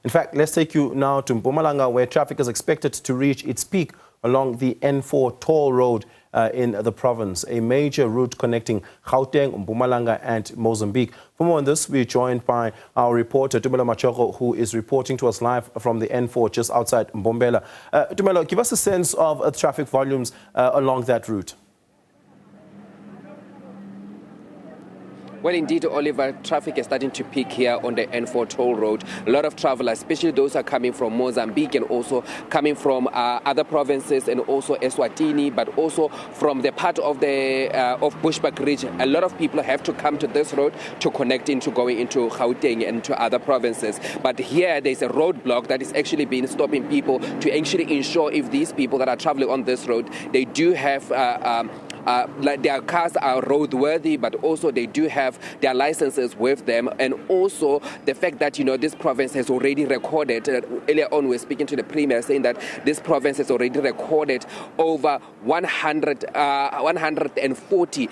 In fact, let's take you now to Mpumalanga, where traffic is expected to reach its peak along the N4 toll road in the province, a major route connecting Gauteng, Mpumalanga and Mozambique. For more on this, we're joined by our reporter, Tumelo Machogo, who is reporting to us live from the N4 just outside Mbombela. Tumelo, give us a sense of traffic volumes along that route. Well, indeed, Oliver, traffic is starting to peak here on the N4 toll road. A lot of travelers, especially those who are coming from Mozambique and also coming from other provinces and also Eswatini, but also from the part of the of Bushbuck region. A lot of people have to come to this road to connect into going into Gauteng and to other provinces. But here there's a roadblock that is actually been stopping people to actually ensure if these people that are traveling on this road, they do have like their cars are roadworthy, but also they do have their licenses with them, and also the fact that this province has already recorded. Earlier on, we were speaking to the premier saying that this province has already recorded over 140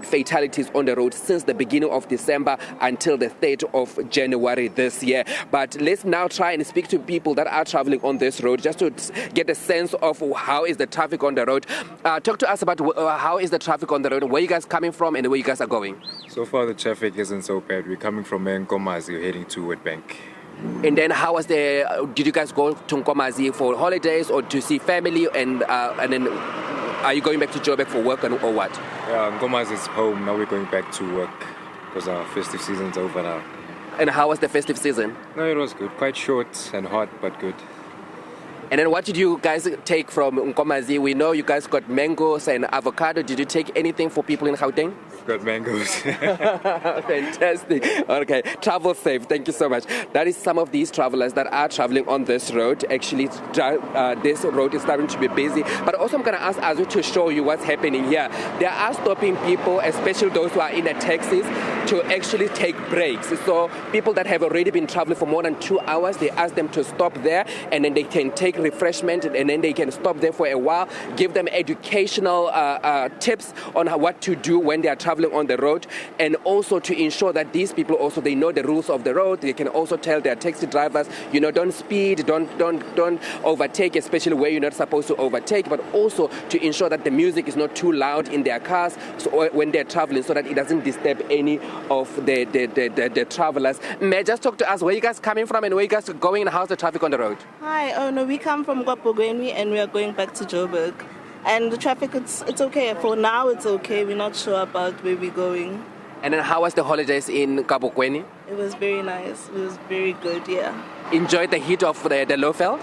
fatalities on the road since the beginning of December until the 3rd of January this year. But let's now try and speak to people that are traveling on this road just to get a sense of how is the traffic on the road. Talk to us about how is the traffic on the road, where you guys coming from and where you guys are going. So far the traffic isn't so bad. We're coming from Nkomazi, heading to Roadblock. And then how was did you guys go to Nkomazi for holidays or to see family, and then are you going back to Joburg for work or what? Yeah, Nkomazi is home. Now we're going back to work because our festive season's over now. And how was the festive season? No, it was good. Quite short and hot, but good. And then what did you guys take from Nkomazi? We know you guys got mangoes and avocado. Did you take anything for people in Gauteng? Got mangoes. Fantastic. Okay, travel safe. Thank you so much. That is some of these travelers that are traveling on this road. Actually, this road is starting to be busy. But also I'm going to ask Azu to show you what's happening here. They are stopping people, especially those who are in the taxis, to actually take breaks. So people that have already been traveling for more than 2 hours, they ask them to stop there, and then they can take refreshment, and then they can stop there for a while, give them educational tips on what to do when they are traveling on the road, and also to ensure that these people also, they know the rules of the road. They can also tell their taxi drivers, don't speed, don't overtake, especially where you're not supposed to overtake, but also to ensure that the music is not too loud in their cars when they're traveling, so that it doesn't disturb any of the travelers. May I just talk to us, where you guys coming from and where you guys are going, and how's the traffic on the road? Hi, no, we come from Guapogweni and we are going back to Joburg. And the traffic, it's okay. For now, it's okay. We're not sure about where we're going. And then how was the holidays in Guapogweni? It was very nice. It was very good, yeah. Enjoyed the heat of the Lowveld?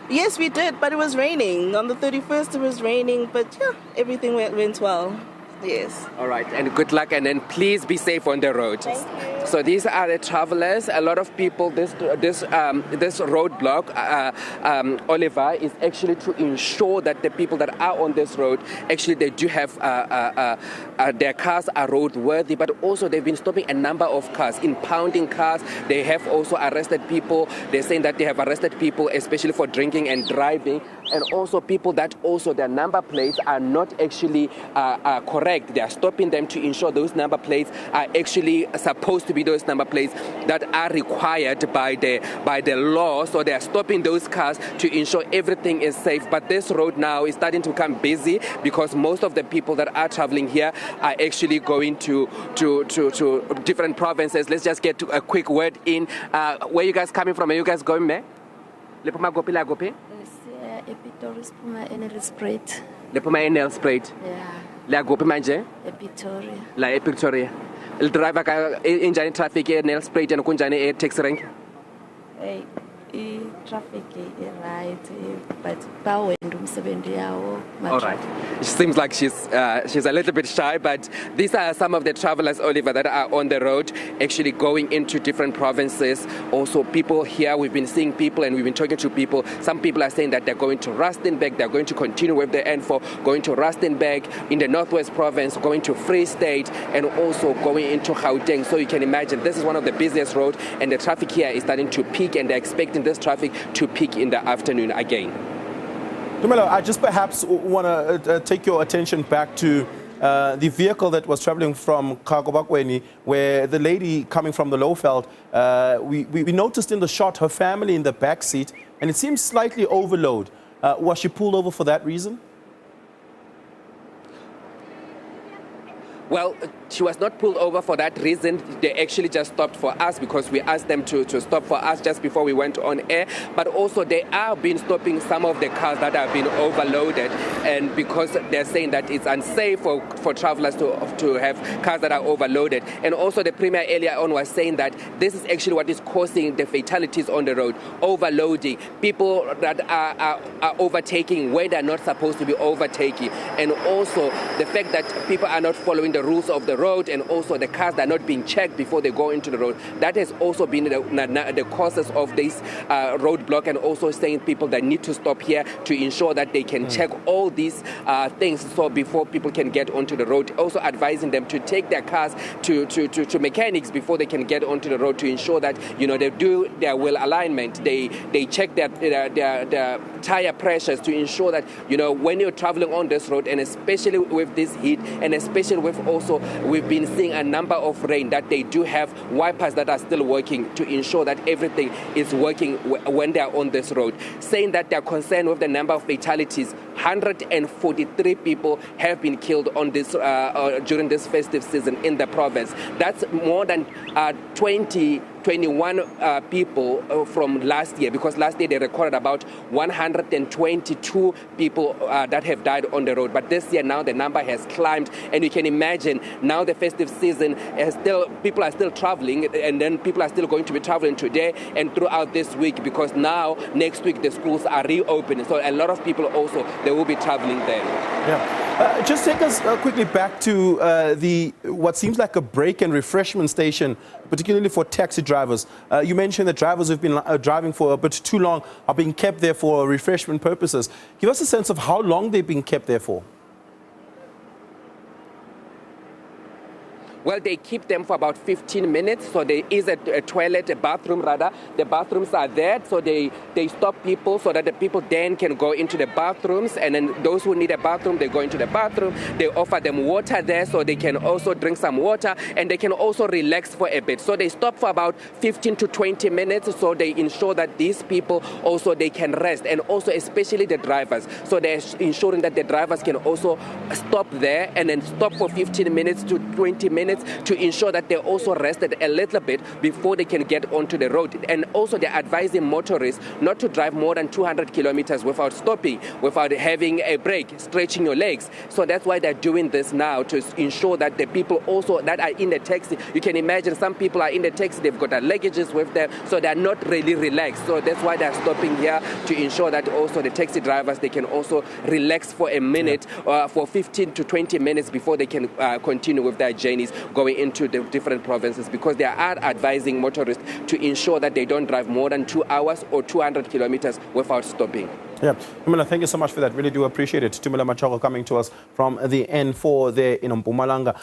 Yes, we did, but it was raining. On the 31st, it was raining, but yeah, everything went well. Yes. All right, and good luck, and then please be safe on the road. Thank you. So these are the travelers. A lot of people. This roadblock, Oliver, is actually to ensure that the people that are on this road actually they do have their cars are roadworthy, but also they've been stopping a number of cars, impounding cars. They have also arrested people. They're saying that they have arrested people, especially for drinking and driving, and also people that also their number plates are not actually correct. They are stopping them to ensure those number plates are actually supposed to be those number plates that are required by the law. So they are stopping those cars to ensure everything is safe. But this road now is starting to become busy because most of the people that are traveling here are actually going to different provinces. Let's just get to a quick word in. Where you guys coming from? Are you guys going there? Lepuma gopi la gopi? Epitoris puma enel spread. Lepuma enel spread. Yeah. La gopi manje? Epitoria. La Epitoria. Il driver ka injani traffic e nel spread and kunjani e taxi rank. Hey, traffic right, but power and umsebenzi yawo. All right. It seems like she's a little bit shy, but these are some of the travelers, Oliver, that are on the road, actually going into different provinces. Also, people here, we've been seeing people and we've been talking to people. Some people are saying that they're going to Rustenburg, they're going to continue with the N4, going to Rustenburg in the Northwest Province, going to Free State, and also going into Gauteng. So you can imagine this is one of the busiest roads, and the traffic here is starting to peak, and they're expecting this traffic to peak in the afternoon again. Tumelo, I just perhaps want to take your attention back to the vehicle that was traveling from Kakobakweni, where the lady coming from the Lowveld, we noticed in the shot her family in the back seat, and it seems slightly overload. Was she pulled over for that reason? Well, she was not pulled over for that reason. They actually just stopped for us because we asked them to stop for us just before we went on air. But also they are been stopping some of the cars that have been overloaded, and because they're saying that it's unsafe for travelers to have cars that are overloaded. And also the Premier earlier on was saying that this is actually what is causing the fatalities on the road, overloading, people that are overtaking where they're not supposed to be overtaking, and also the fact that people are not following the rules of the road, and also the cars that are not being checked before they go into the road. That has also been the causes of this roadblock, and also saying people that need to stop here to ensure that they can check all these things so before people can get onto the road. Also advising them to take their cars to mechanics before they can get onto the road to ensure that they do their wheel alignment, they check their tire pressures to ensure that when you're traveling on this road, and especially with this heat, and especially with also we've been seeing a number of rain, that they do have wipers that are still working to ensure that everything is working when they are on this road. Saying that they're concerned with the number of fatalities. 143 people have been killed on this during this festive season in the province. That's more than 21 people from last year, because last year they recorded about 122 people that have died on the road. But this year now the number has climbed, and you can imagine now the festive season is still, people are still traveling, and then people are still going to be traveling today and throughout this week, because now next week the schools are reopening. So a lot of people also, they will be traveling then. Yeah. Just take us quickly back to what seems like a break and refreshment station, particularly for taxi drivers. You mentioned that drivers who've been driving for a bit too long are being kept there for refreshment purposes. Give us a sense of how long they've been kept there for. Well, they keep them for about 15 minutes. So there is a toilet, a bathroom rather. The bathrooms are there. So they stop people so that the people then can go into the bathrooms. And then those who need a bathroom, they go into the bathroom. They offer them water there so they can also drink some water. And they can also relax for a bit. So they stop for about 15 to 20 minutes. So they ensure that these people also, they can rest. And also especially the drivers. So they're ensuring that the drivers can also stop there and then stop for 15 minutes to 20 minutes to ensure that they're also rested a little bit before they can get onto the road. And also they're advising motorists not to drive more than 200 kilometers without stopping, without having a break, stretching your legs. So that's why they're doing this now, to ensure that the people also that are in the taxi, you can imagine some people are in the taxi, they've got their luggages with them, so they're not really relaxed. So that's why they're stopping here, to ensure that also the taxi drivers, they can also relax for a minute, for 15 to 20 minutes before they can continue with their journeys going into the different provinces, because they are advising motorists to ensure that they don't drive more than 2 hours or 200 kilometers without stopping. Yeah, Tumelo, thank you so much for that. Really do appreciate it. Tumelo Machogo coming to us from the N4 there in Mpumalanga.